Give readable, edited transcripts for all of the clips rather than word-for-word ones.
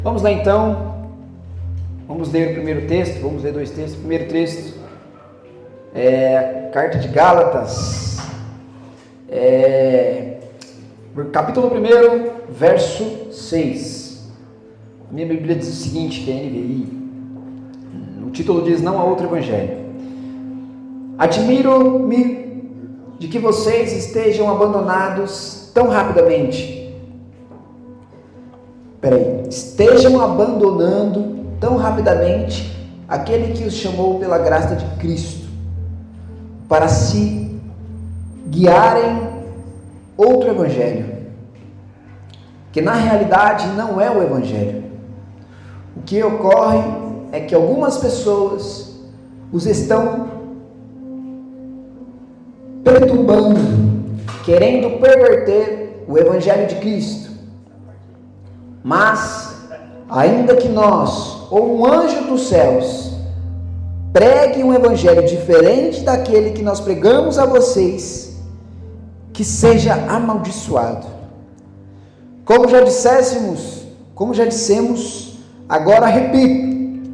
Vamos lá então, vamos ler o primeiro texto, vamos ler dois textos. O primeiro texto é a carta de Gálatas, capítulo 1, verso 6. Minha Bíblia diz o seguinte, que é a NVI, o título diz: não há outro evangelho. Admiro-me de que vocês estejam abandonados tão rapidamente. Estejam abandonando tão rapidamente aquele que os chamou pela graça de Cristo, para se guiarem outro evangelho, que na realidade não é o evangelho. O que ocorre é que algumas pessoas os estão perturbando, querendo perverter o evangelho de Cristo. Mas, ainda que nós, ou um anjo dos céus, pregue um evangelho diferente daquele que nós pregamos a vocês, que seja amaldiçoado. Como já dissemos, agora repito: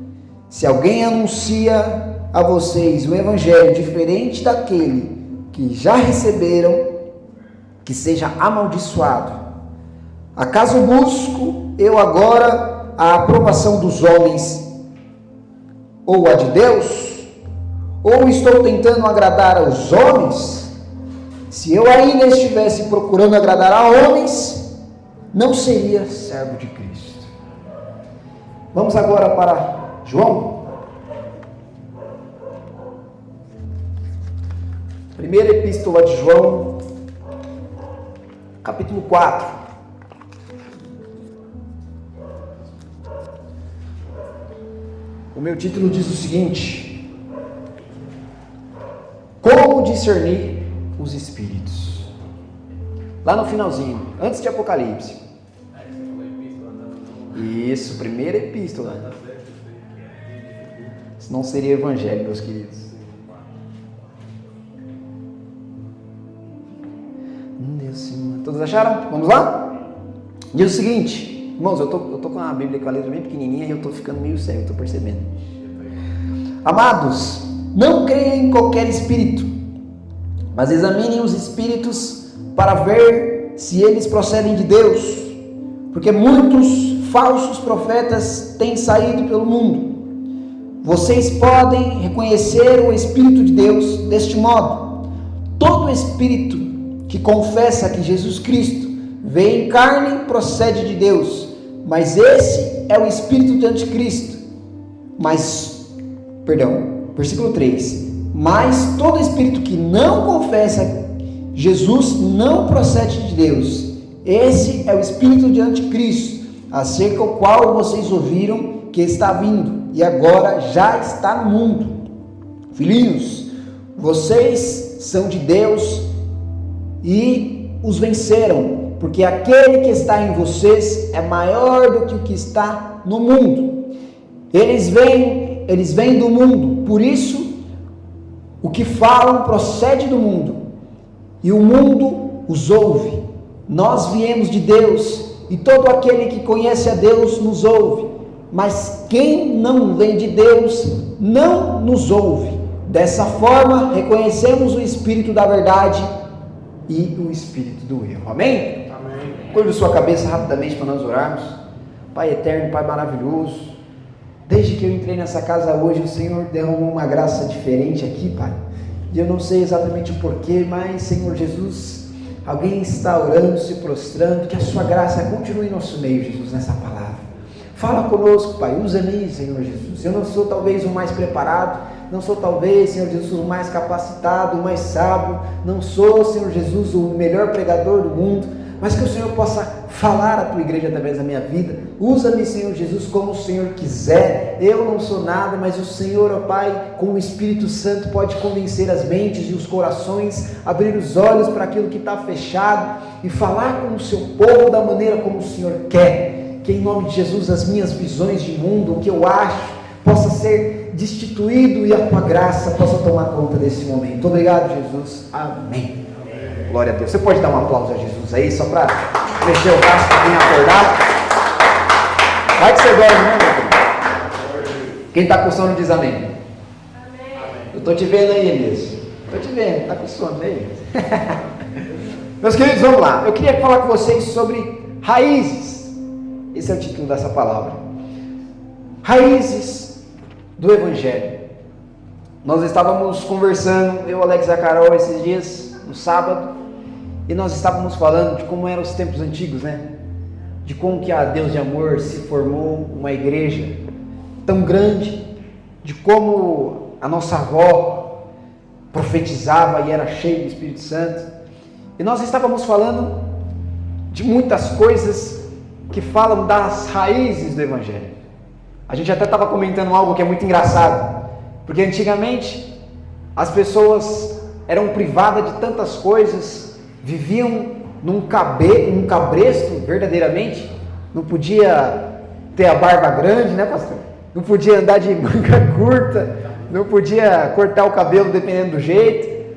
se alguém anuncia a vocês um evangelho diferente daquele que já receberam, que seja amaldiçoado. Acaso busco eu agora a aprovação dos homens ou a de Deus? Ou estou tentando agradar aos homens? Se eu ainda estivesse procurando agradar a homens, não seria servo de Cristo. Vamos agora para João. Primeira epístola de João, capítulo 4. O meu título diz o seguinte: como discernir os espíritos. Lá no finalzinho, antes de Apocalipse. Isso, primeira epístola. Isso não seria evangelho, meus queridos. Todos acharam? Vamos lá? Diz o seguinte, irmãos, eu tô com a Bíblia com a letra bem pequenininha e eu tô ficando meio cego, tô percebendo. Amados, não creiam em qualquer espírito, mas examinem os espíritos para ver se eles procedem de Deus, porque muitos falsos profetas têm saído pelo mundo. Vocês podem reconhecer o Espírito de Deus deste modo: todo espírito que confessa que Jesus Cristo veio em carne procede de Deus, mas esse é o espírito de anticristo. Versículo 3: mas todo espírito que não confessa Jesus não procede de Deus. Esse é o espírito de anticristo, acerca do qual vocês ouviram que está vindo e agora já está no mundo. Filhinhos, vocês são de Deus e os venceram, porque aquele que está em vocês é maior do que o que está no mundo. Eles vêm do mundo, por isso o que falam procede do mundo, e o mundo os ouve. Nós viemos de Deus, e todo aquele que conhece a Deus nos ouve, mas quem não vem de Deus não nos ouve. Dessa forma reconhecemos o espírito da verdade e o espírito do erro. Amém? Amém. Curva sua cabeça rapidamente para nós orarmos. Pai eterno, Pai maravilhoso, desde que eu entrei nessa casa hoje, o Senhor derramou uma graça diferente aqui, Pai. E eu não sei exatamente o porquê, mas, Senhor Jesus, alguém está orando, se prostrando, que a sua graça continue em nosso meio, Jesus, nessa palavra. Fala conosco, Pai, usa-me, Senhor Jesus. Eu não sou talvez o mais preparado, não sou talvez, Senhor Jesus, o mais capacitado, o mais sábio, não sou, Senhor Jesus, o melhor pregador do mundo, mas que o Senhor possa falar à tua igreja através da minha vida. Usa-me, Senhor Jesus, como o Senhor quiser. Eu não sou nada, mas o Senhor, ó Pai, com o Espírito Santo pode convencer as mentes e os corações, abrir os olhos para aquilo que está fechado e falar com o seu povo da maneira como o Senhor quer. Que em nome de Jesus as minhas visões de mundo, o que eu acho, possa ser destituído e a tua graça possa tomar conta desse momento. Obrigado, Jesus. Amém. Glória a Deus. Você pode dar um aplauso a Jesus aí, só para mexer o braço para quem acordar? Vai que você dorme, né, meu filho? Quem está com sono diz amém. Amém. Eu estou te vendo aí, Elias. Estou te vendo, está com sono aí. Meus queridos, vamos lá. Eu queria falar com vocês sobre raízes. Esse é o título dessa palavra. Raízes do Evangelho. Nós estávamos conversando, eu, Alex e a Carol, esses dias, no sábado, e nós estávamos falando de como eram os tempos antigos, né? De como que a Deus de Amor se formou uma igreja tão grande, de como a nossa avó profetizava e era cheia do Espírito Santo. E nós estávamos falando de muitas coisas que falam das raízes do Evangelho. A gente até estava comentando algo que é muito engraçado, porque antigamente as pessoas eram privadas de tantas coisas, viviam num cabresto verdadeiramente, não podia ter a barba grande, né, pastor? Não podia andar de manga curta, não podia cortar o cabelo dependendo do jeito.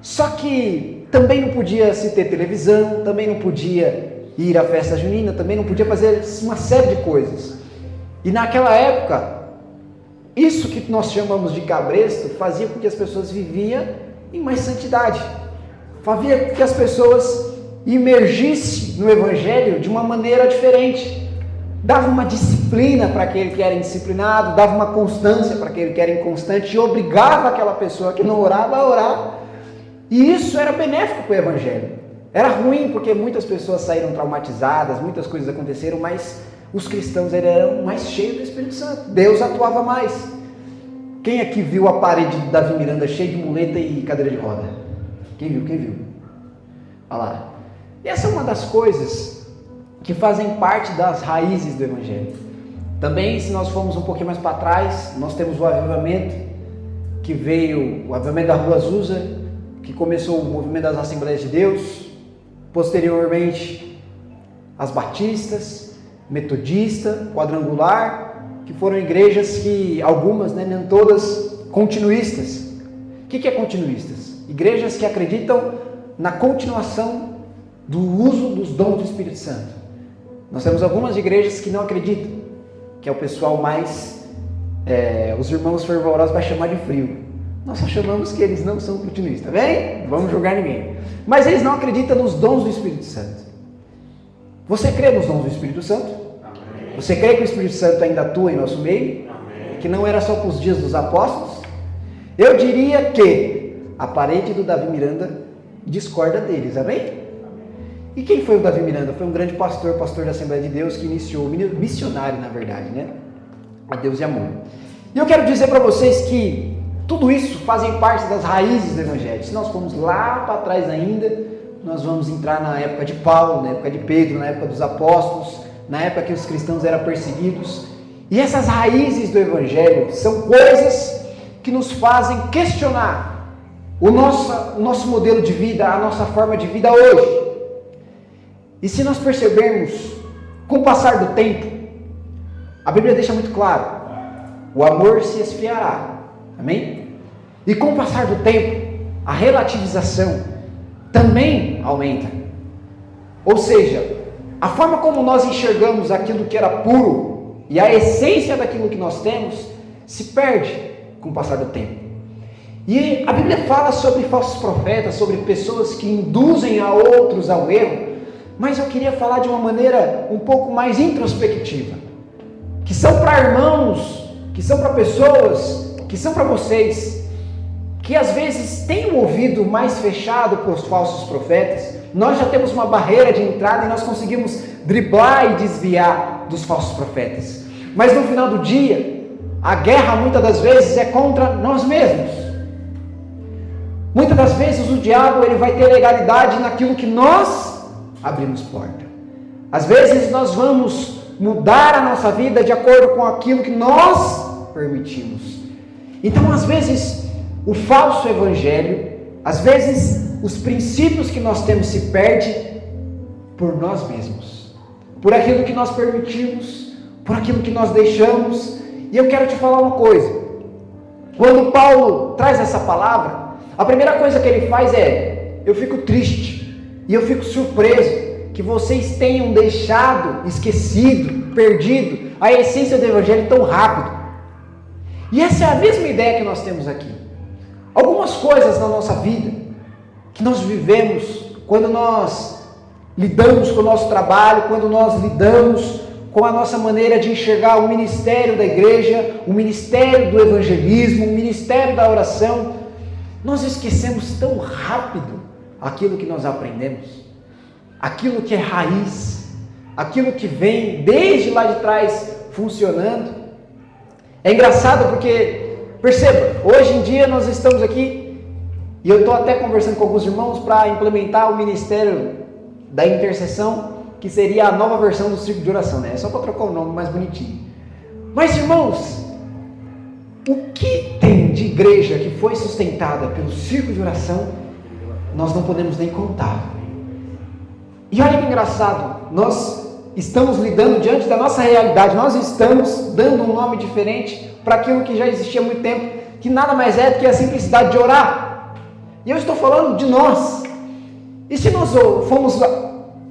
Só que também não podia se ter televisão, também não podia ir à festa junina, também não podia fazer uma série de coisas. E naquela época, isso que nós chamamos de cabresto fazia com que as pessoas viviam em mais santidade, fazia com que as pessoas imergissem no Evangelho de uma maneira diferente, dava uma disciplina para aquele que era indisciplinado, dava uma constância para aquele que era inconstante e obrigava aquela pessoa que não orava a orar. E isso era benéfico para o Evangelho. Era ruim porque muitas pessoas saíram traumatizadas, muitas coisas aconteceram, mas os cristãos eram mais cheios do Espírito Santo. Deus atuava mais. Quem aqui viu a parede de Davi Miranda cheia de muleta e cadeira de roda? Quem viu? Quem viu? Olha lá. E essa é uma das coisas que fazem parte das raízes do Evangelho. Também, se nós formos um pouquinho mais para trás, nós temos o avivamento, que veio, o avivamento da Rua Azusa, que começou o movimento das Assembleias de Deus, posteriormente as batistas, metodista, quadrangular, que foram igrejas que, algumas, né, nem todas, continuistas. O que é continuistas? Igrejas que acreditam na continuação do uso dos dons do Espírito Santo. Nós temos algumas igrejas que não acreditam, que é o pessoal mais, os irmãos fervorosos vai chamar de frio. Nós só chamamos que eles não são continuistas, bem? Não vamos julgar ninguém. Mas eles não acreditam nos dons do Espírito Santo. Você crê nos dons do Espírito Santo? Amém. Você crê que o Espírito Santo ainda atua em nosso meio? Amém. Que não era só para os dias dos apóstolos? Eu diria que a parede do Davi Miranda discorda deles, amém? E quem foi o Davi Miranda? Foi um grande pastor da Assembleia de Deus, que iniciou, missionário na verdade, né? A Deus de Amor. E eu quero dizer para vocês que tudo isso fazem parte das raízes do Evangelho. Se nós formos lá para trás ainda, nós vamos entrar na época de Paulo, na época de Pedro, na época dos apóstolos, na época que os cristãos eram perseguidos. E essas raízes do Evangelho são coisas que nos fazem questionar o nosso modelo de vida, a nossa forma de vida hoje. E se nós percebermos, com o passar do tempo, a Bíblia deixa muito claro, o amor se esfriará, amém? E com o passar do tempo, a relativização também aumenta. Ou seja, a forma como nós enxergamos aquilo que era puro e a essência daquilo que nós temos se perde com o passar do tempo. E a Bíblia fala sobre falsos profetas, sobre pessoas que induzem a outros ao erro, mas eu queria falar de uma maneira um pouco mais introspectiva, que são para irmãos, que são para pessoas, que são para vocês, que às vezes têm o ouvido mais fechado para os falsos profetas. Nós já temos uma barreira de entrada e nós conseguimos driblar e desviar dos falsos profetas, mas no final do dia, a guerra muitas das vezes é contra nós mesmos. Muitas das vezes o diabo ele vai ter legalidade naquilo que nós abrimos porta. Às vezes nós vamos mudar a nossa vida de acordo com aquilo que nós permitimos. Então às vezes o falso evangelho, às vezes os princípios que nós temos se perdem por nós mesmos, por aquilo que nós permitimos, por aquilo que nós deixamos. E eu quero te falar uma coisa, quando Paulo traz essa palavra, a primeira coisa que ele faz é, eu fico triste e eu fico surpreso que vocês tenham deixado, esquecido, perdido a essência do Evangelho tão rápido. E essa é a mesma ideia que nós temos aqui. Algumas coisas na nossa vida que nós vivemos quando nós lidamos com o nosso trabalho, quando nós lidamos com a nossa maneira de enxergar o ministério da igreja, o ministério do evangelismo, o ministério da oração, nós esquecemos tão rápido aquilo que nós aprendemos, aquilo que é raiz, aquilo que vem desde lá de trás funcionando. É engraçado porque, perceba, hoje em dia nós estamos aqui, e eu estou até conversando com alguns irmãos para implementar o ministério da intercessão, que seria a nova versão do círculo de oração, né? É só para trocar o nome mais bonitinho. Mas, irmãos, o que tem de igreja que foi sustentada pelo círculo de oração, nós não podemos nem contar. E olha que engraçado, nós estamos lidando diante da nossa realidade, nós estamos dando um nome diferente para aquilo que já existia há muito tempo, que nada mais é do que a simplicidade de orar. E eu estou falando de nós. E se nós formos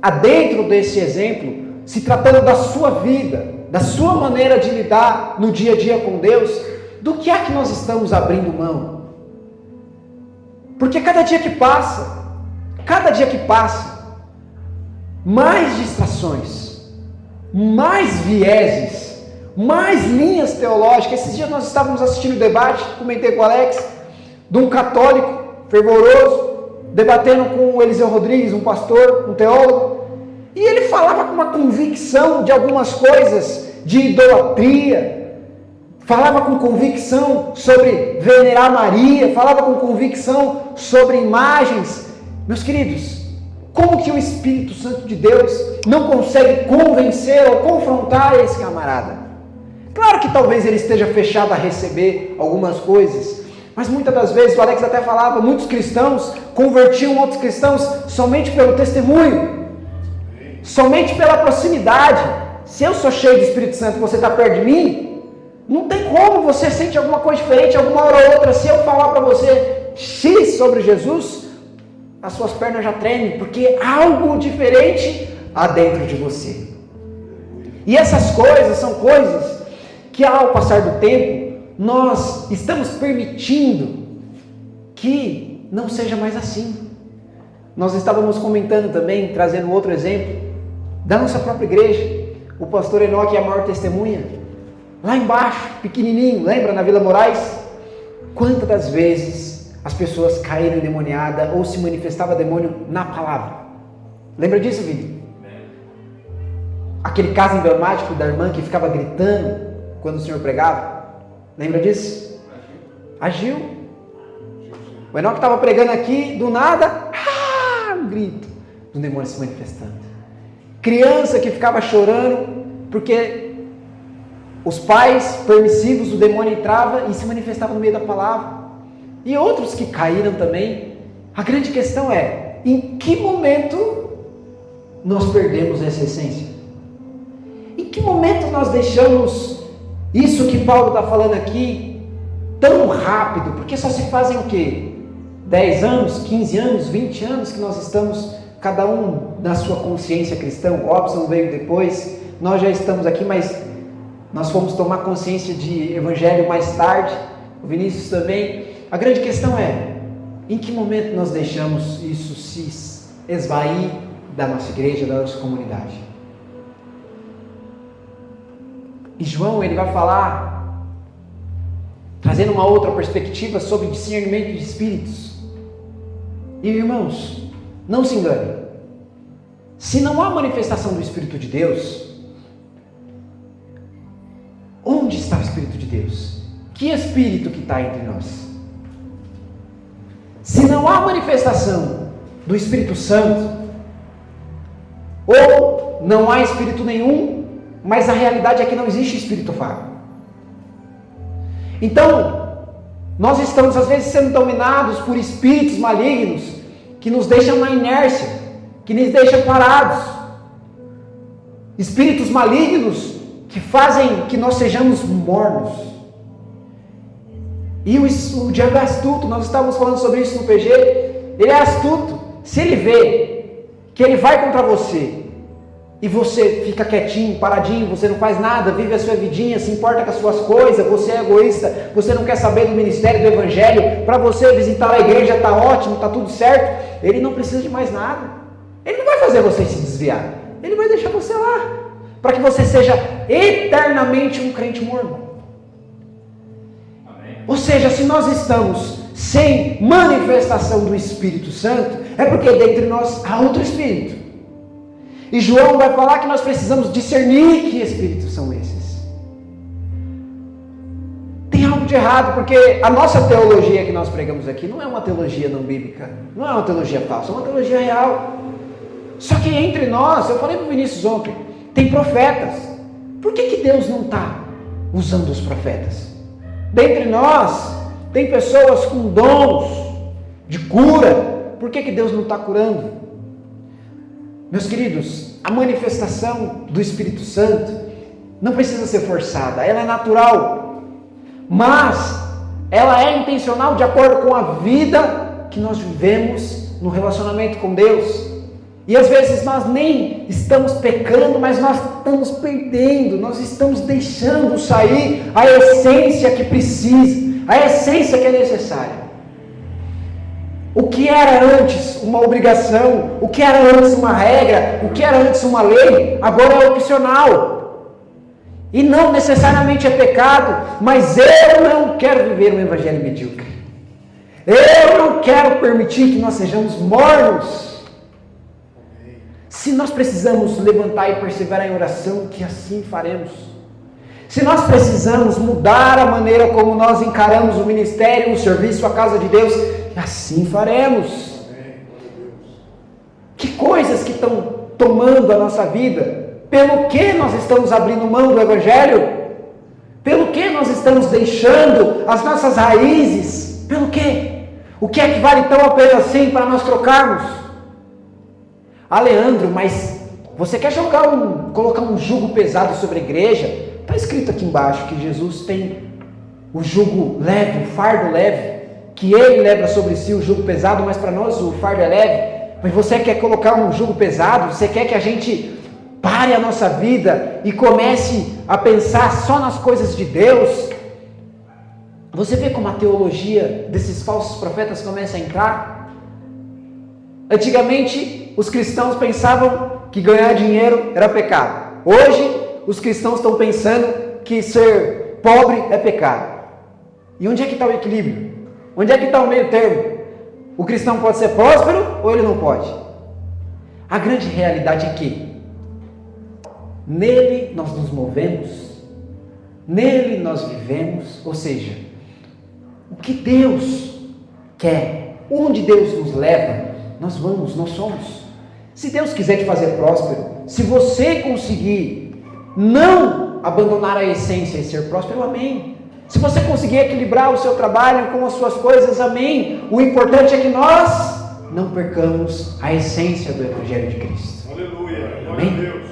adentro desse exemplo, se tratando da sua vida, da sua maneira de lidar no dia a dia com Deus, do que é que nós estamos abrindo mão? Porque cada dia que passa, mais distrações, mais vieses, mais linhas teológicas. Esses dias nós estávamos assistindo o debate, comentei com o Alex, de um católico fervoroso, debatendo com o Eliseu Rodrigues, um pastor, um teólogo, e ele falava com uma convicção de algumas coisas, de idolatria, falava com convicção sobre venerar Maria, falava com convicção sobre imagens. Meus queridos, como que o Espírito Santo de Deus não consegue convencer ou confrontar esse camarada? Claro que talvez ele esteja fechado a receber algumas coisas, mas muitas das vezes, o Alex até falava, muitos cristãos convertiam outros cristãos somente pelo testemunho, somente pela proximidade. Se eu sou cheio do Espírito Santo e você está perto de mim, não tem como você sente alguma coisa diferente, alguma hora ou outra. Se eu falar para você X sobre Jesus, as suas pernas já tremem, porque algo diferente há dentro de você. E essas coisas são coisas que, ao passar do tempo, nós estamos permitindo que não seja mais assim. Nós estávamos comentando também, trazendo outro exemplo, da nossa própria igreja. O pastor Enoque é a maior testemunha. Lá embaixo, pequenininho, lembra, na Vila Moraes? Quantas das vezes as pessoas caíram endemoniadas ou se manifestava demônio na palavra? Lembra disso, Vitor? Aquele caso emblemático da irmã que ficava gritando quando o Senhor pregava? Lembra disso? Agiu. O Enoque estava pregando aqui, do nada, um grito do demônio se manifestando. Criança que ficava chorando porque os pais permissivos, o demônio entrava e se manifestava no meio da palavra. E outros que caíram também. A grande questão é, em que momento nós perdemos essa essência? Em que momento nós deixamos isso que Paulo está falando aqui tão rápido? Porque só se fazem o quê? 10 anos, 15 anos, 20 anos que nós estamos, cada um na sua consciência cristã. O Robson veio depois, nós já estamos aqui, mas nós fomos tomar consciência de evangelho mais tarde, o Vinícius também. A grande questão é, em que momento nós deixamos isso se esvair da nossa igreja, da nossa comunidade? E João, ele vai falar, trazendo uma outra perspectiva sobre discernimento de espíritos. E irmãos, não se engane, se não há manifestação do Espírito de Deus, onde está o Espírito de Deus? Que Espírito que está entre nós? Se não há manifestação do Espírito Santo, ou não há Espírito nenhum, mas a realidade é que não existe Espírito vago. Então, nós estamos às vezes sendo dominados por espíritos malignos que nos deixam na inércia, que nos deixam parados. Espíritos malignos que fazem que nós sejamos mornos. E o diabo é astuto, nós estávamos falando sobre isso no PG. Ele é astuto. Se ele vê que ele vai contra você e você fica quietinho, paradinho, você não faz nada, vive a sua vidinha, se importa com as suas coisas, você é egoísta, você não quer saber do ministério, do evangelho, para você visitar a igreja está ótimo, está tudo certo, ele não precisa de mais nada. Ele não vai fazer você se desviar, ele vai deixar você lá, para que você seja eternamente um crente morno. Amém. Ou seja, se nós estamos sem manifestação do Espírito Santo, é porque dentre nós há outro Espírito. E João vai falar que nós precisamos discernir que espíritos são esses. Tem algo de errado, porque a nossa teologia que nós pregamos aqui não é uma teologia não bíblica, não é uma teologia falsa, é uma teologia real. Só que entre nós, eu falei para o Vinícius ontem, tem profetas. Por que Deus não está usando os profetas? Dentre nós, tem pessoas com dons de cura. Por que Deus não está curando? Meus queridos, a manifestação do Espírito Santo não precisa ser forçada, ela é natural, mas ela é intencional de acordo com a vida que nós vivemos no relacionamento com Deus. E às vezes nós nem estamos pecando, mas nós estamos perdendo, nós estamos deixando sair a essência que precisa, a essência que é necessária. O que era antes uma obrigação, o que era antes uma regra, o que era antes uma lei, agora é opcional. E não necessariamente é pecado, mas eu não quero viver um evangelho medíocre. Eu não quero permitir que nós sejamos mornos. Se nós precisamos levantar e perseverar em oração, que assim faremos. Se nós precisamos mudar a maneira como nós encaramos o ministério, o serviço, a casa de Deus, assim faremos. Que coisas que estão tomando a nossa vida? Pelo que nós estamos abrindo mão do Evangelho? Pelo que nós estamos deixando as nossas raízes? Pelo que? O que é que vale tão a pena assim para nós trocarmos? Ah, Leandro, mas você quer colocar um jugo pesado sobre a igreja? Está escrito aqui embaixo que Jesus tem o jugo leve, o fardo leve, que Ele leva sobre si o jugo pesado, mas para nós o fardo é leve. Mas você quer colocar um jugo pesado? Você quer que a gente pare a nossa vida e comece a pensar só nas coisas de Deus? Você vê como a teologia desses falsos profetas começa a entrar? Antigamente, os cristãos pensavam que ganhar dinheiro era pecado. Hoje, os cristãos estão pensando que ser pobre é pecado. E onde é que está o equilíbrio? Onde é que está o meio termo? O cristão pode ser próspero ou ele não pode? A grande realidade é que nele nós nos movemos, nele nós vivemos, ou seja, o que Deus quer, onde Deus nos leva, nós vamos, nós somos. Se Deus quiser te fazer próspero, se você conseguir não abandonar a essência e ser próspero, amém. Se você conseguir equilibrar o seu trabalho com as suas coisas, amém. O importante é que nós não percamos a essência do Evangelho de Cristo. Aleluia, amém? glória a Deus.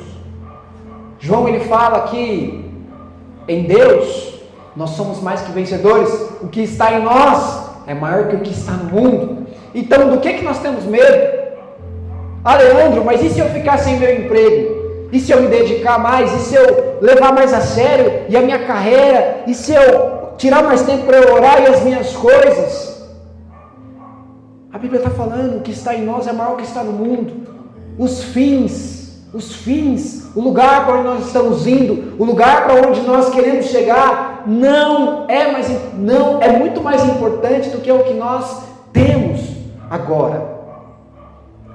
João ele fala que em Deus nós somos mais que vencedores. O que está em nós é maior que o que está no mundo. Então do que nós temos medo? Ah, Leandro, mas e se eu ficar sem meu emprego? E se eu me dedicar mais? E se eu levar mais a sério? E a minha carreira? E se eu tirar mais tempo para eu orar e as minhas coisas? A Bíblia está falando, o que está em nós é maior que está no mundo. Os fins, o lugar para onde nós estamos indo, o lugar para onde nós queremos chegar, não é muito mais importante do que o que nós temos agora.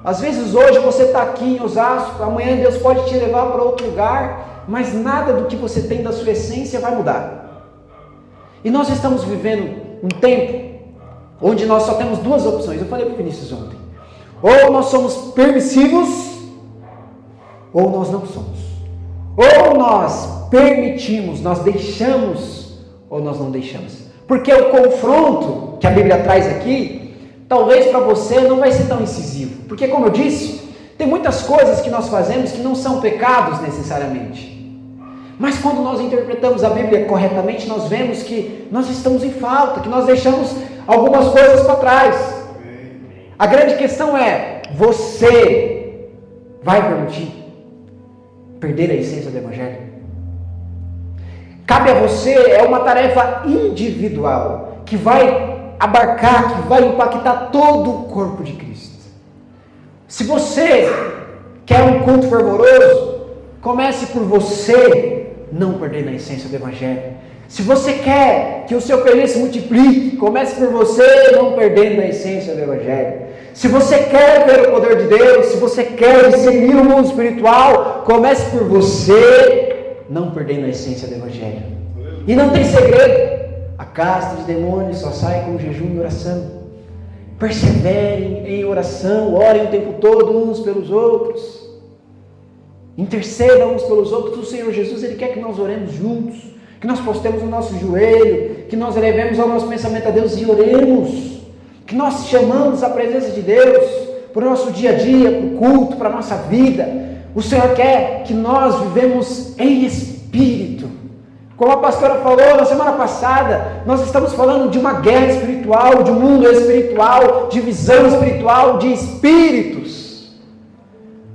Às vezes hoje você está aqui em Osasco, amanhã Deus pode te levar para outro lugar, mas nada do que você tem da sua essência vai mudar. E nós estamos vivendo um tempo onde nós só temos duas opções. Eu falei para o Vinícius ontem: ou nós somos permissivos, ou nós não somos. Ou nós permitimos, nós deixamos, ou nós não deixamos. Porque o confronto que a Bíblia traz aqui, talvez para você não vai ser tão incisivo. Porque, como eu disse, tem muitas coisas que nós fazemos que não são pecados necessariamente. Mas quando nós interpretamos a Bíblia corretamente, nós vemos que nós estamos em falta, que nós deixamos algumas coisas para trás. A grande questão é, você vai permitir? perder a essência do Evangelho? Cabe a você, é uma tarefa individual, que vai abarcar, que vai impactar todo o corpo de Cristo. Se você quer um culto fervoroso, comece por você não perder a essência do Evangelho. Se você quer que o seu PG se multiplique, comece por você não perdendo a essência do Evangelho. Se você quer ver o poder de Deus, se você quer discernir o mundo espiritual, comece por você não perdendo a essência do Evangelho. E não tem segredo. A casta de demônios só sai com jejum e oração. Perseverem em oração, orem o tempo todo uns pelos outros. Intercedam uns pelos outros. O Senhor Jesus, Ele quer que nós oremos juntos, que nós postemos o nosso joelho, que nós elevemos o nosso pensamento a Deus e oremos, que nós chamamos a presença de Deus para o nosso dia a dia, para o culto, para a nossa vida. O Senhor quer que nós vivemos em espírito. Como a pastora falou na semana passada, nós estamos falando de uma guerra espiritual, de um mundo espiritual, de visão espiritual, de espíritos.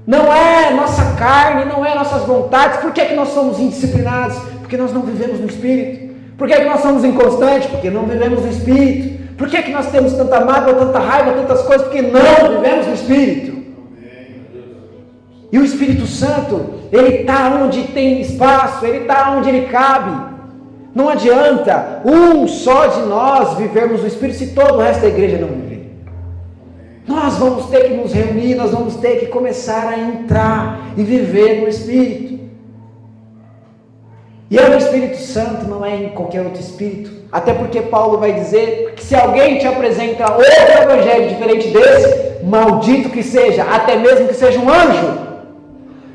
Não é nossa carne, não é nossas vontades. Por que é que nós somos indisciplinados? Porque nós não vivemos no Espírito. Por que é que nós somos inconstantes? Porque não vivemos no Espírito. Por que é que nós temos tanta mágoa, tanta raiva, tantas coisas? Porque não vivemos no Espírito. E o Espírito Santo, Ele está onde tem espaço, Ele está onde Ele cabe. Não adianta um só de nós vivermos no Espírito se todo o resto da igreja não viver. Nós vamos ter que nos reunir, nós vamos ter que começar a entrar e viver no Espírito. E é o Espírito Santo, não é em qualquer outro Espírito. Até porque Paulo vai dizer que se alguém te apresenta outro evangelho diferente desse, maldito que seja, até mesmo que seja um anjo.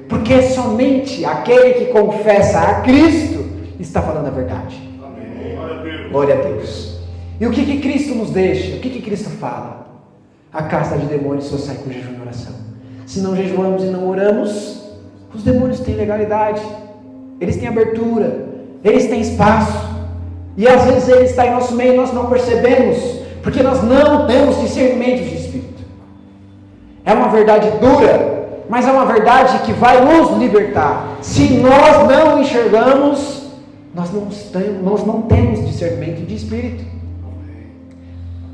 Porque somente aquele que confessa a Cristo está falando a verdade. Amém. Glória a Deus. E o que Cristo nos deixa? O que Cristo fala? A casta de demônios só sai com jejum e oração. Se não jejuamos e não oramos, os demônios têm legalidade, eles têm abertura, eles têm espaço, e às vezes ele está em nosso meio e nós não percebemos, porque nós não temos discernimento de espírito. É uma verdade dura, mas é uma verdade que vai nos libertar. Se nós não enxergamos, nós não temos discernimento de espírito.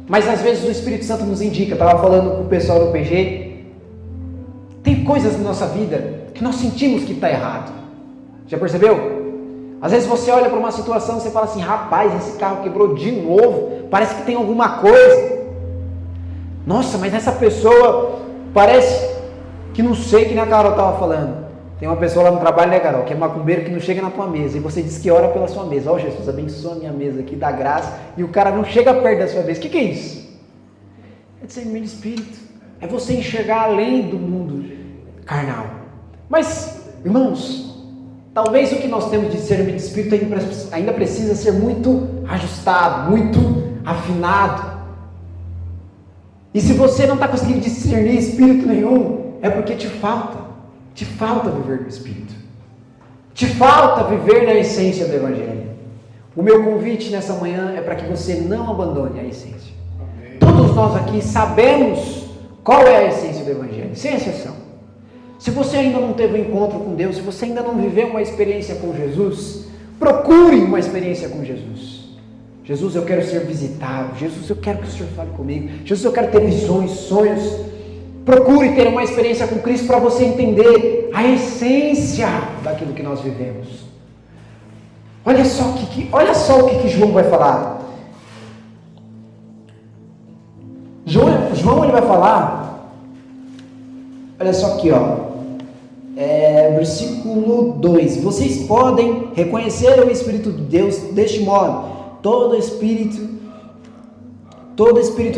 Mas às vezes o Espírito Santo nos indica. Eu estava falando com o pessoal do PG, tem coisas na nossa vida que nós sentimos que está errado. Já percebeu? Às vezes você olha para uma situação e você fala assim: rapaz, esse carro quebrou de novo, parece que tem alguma coisa. Nossa, mas essa pessoa parece que não sei, que nem a Carol estava falando. Tem uma pessoa lá no trabalho, né, Carol, que é macumbeiro, que não chega na tua mesa, e você diz que ora pela sua mesa. Ó, Jesus, abençoa a minha mesa aqui, dá graça, e o cara não chega perto da sua mesa. O que é isso? É discernimento de espírito. É você enxergar além do mundo carnal. Mas, irmãos, talvez o que nós temos de discernimento de espírito ainda precisa ser muito ajustado, muito afinado. E se você não está conseguindo discernir espírito nenhum, é porque te falta viver no Espírito, te falta viver na essência do Evangelho. O meu convite nessa manhã é para que você não abandone a essência. Amém. Todos nós aqui sabemos qual é a essência do Evangelho, sem exceção. Se você ainda não teve um encontro com Deus, se você ainda não viveu uma experiência com Jesus, procure uma experiência com Jesus. Jesus, eu quero ser visitado. Jesus, eu quero que o Senhor fale comigo. Jesus, eu quero ter visões, sonhos. Procure ter uma experiência com Cristo para você entender a essência daquilo que nós vivemos. Olha só o que João vai falar. João ele vai falar, olha só aqui, versículo 2: vocês podem reconhecer o Espírito de Deus deste modo: todo espírito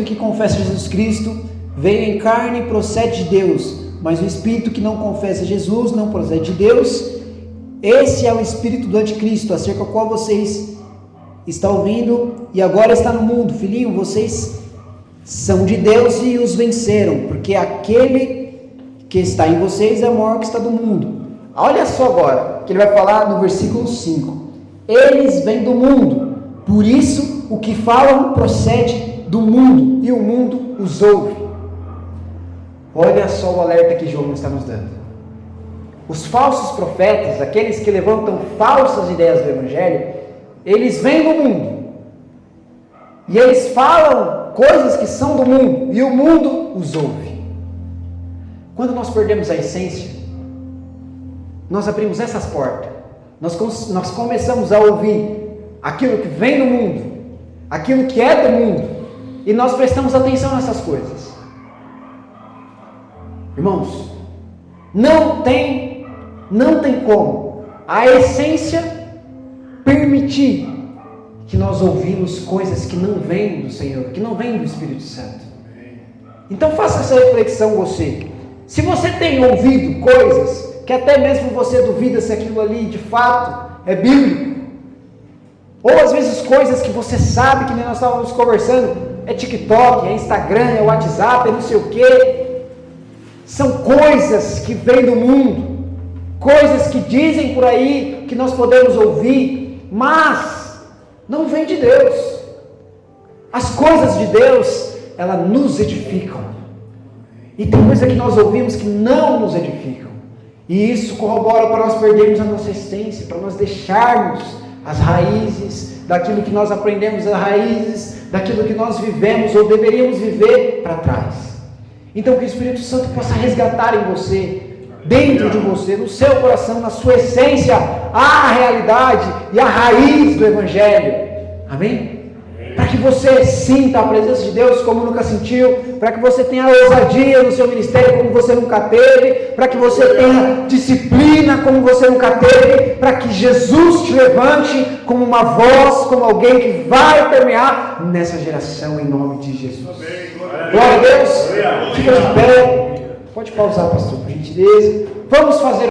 que confessa Jesus Cristo veio em carne e procede de Deus, mas o espírito que não confessa Jesus não procede de Deus. Esse é o espírito do anticristo, acerca do qual vocês estão ouvindo e agora está no mundo. Filhinho, vocês são de Deus e os venceram, porque aquele que está em vocês é maior que está do mundo. Olha só agora, que ele vai falar no versículo 5. Eles vêm do mundo, por isso o que falam procede do mundo, e o mundo os ouve. Olha só o alerta que João está nos dando. Os falsos profetas, aqueles que levantam falsas ideias do Evangelho, eles vêm do mundo. E eles falam coisas que são do mundo. E o mundo os ouve. Quando nós perdemos a essência, nós abrimos essas portas. Nós começamos a ouvir aquilo que vem do mundo, aquilo que é do mundo. E nós prestamos atenção nessas coisas. Irmãos, não tem como a essência permitir que nós ouvimos coisas que não vêm do Senhor, que não vêm do Espírito Santo. Então faça essa reflexão você. Se você tem ouvido coisas que até mesmo você duvida se aquilo ali de fato é bíblico, ou às vezes coisas que você sabe, que nem nós estávamos conversando, é TikTok, é Instagram, é WhatsApp, é não sei o que, são coisas que vêm do mundo, coisas que dizem por aí que nós podemos ouvir, mas não vem de Deus. As coisas de Deus, elas nos edificam. E tem coisa que nós ouvimos que não nos edificam. E isso corrobora para nós perdermos a nossa essência, para nós deixarmos as raízes daquilo que nós aprendemos, as raízes daquilo que nós vivemos ou deveríamos viver para trás. Então que o Espírito Santo possa resgatar em você, dentro de você, no seu coração, na sua essência, a realidade e a raiz do Evangelho. Amém? Para que você sinta a presença de Deus como nunca sentiu, para que você tenha ousadia no seu ministério como você nunca teve, para que você tenha disciplina como você nunca teve, para que Jesus te levante como uma voz, como alguém que vai permear nessa geração em nome de Jesus. Glória a Deus. Fica de pé. Pode pausar, pastor, por gentileza. Vamos fazer